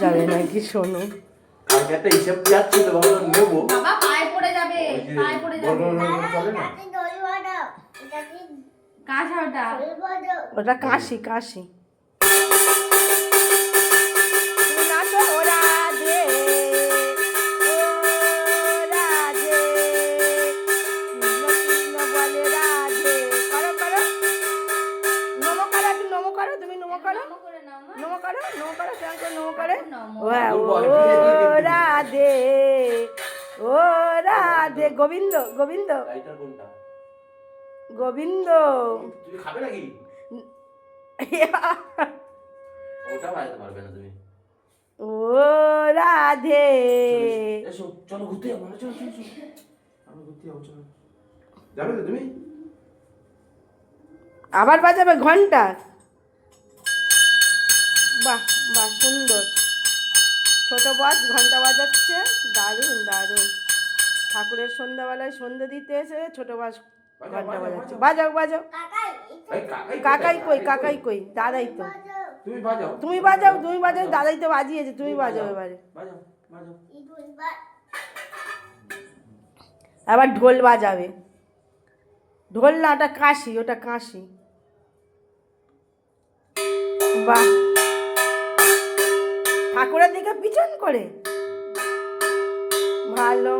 যাবে নাকি শোনো? কালকে একটা হিসাব যাচ্ছিল বাবা, নেবো বাবা পায়ে পড়ে যাবে, পায়ে পড়ে যাবে। চলে না। কাঁসা ওটা। ওটা কাশি কাশি। তুমি নাচো, ও রাধে ও রাধে, কৃষ্ণ কৃষ্ণ বলে রাধে। করো করো, নমো করো, একটু নমো করো, তুমি নমো করো, নমো করে নাও মা। নমো করো, নমো করো, কেমন করে নমো করে? নমো। ও রাধে ও রাধে, গোবিন্দ গোবিন্দ লাইটার কোনটা? গোবিন্দ। তুমি খাবে নাকি? ওটা বাজাতে পারবে না তুমি। ও রাধে। এসো চলো ঘুরতে যাবো, চলো চলো চলো, আমরা ঘুরতে যাবো, চলো। যাবে তো তুমি? আবার বাজাবে ঘন্টা? বাহ বাহ, সুন্দর। ছোট বস ঘন্টা বাজাচ্ছে, দারুণ দারুণ। ঠাকুরের সন্ধ্যাবেলায় সন্ধ্যে দিতে এসে ছোট বস ঘন্টা বাজাচ্ছে। বাজাও বাজাও। কাকাই কই, কাকাই কই? দাদাই তো। তুমি বাজাও, তুমি বাজাও, তুমি বাজাও, দাদাই তো বাজিয়েছে, তুমি বাজাও এবারে। বাজাও বাজাও। আবার ঢোল বাজাবে। ঢোল না, ওটা কাশি, ওটা কাশি। বাহ, ঠাকুরের দিকে পিছন করে, ভালো।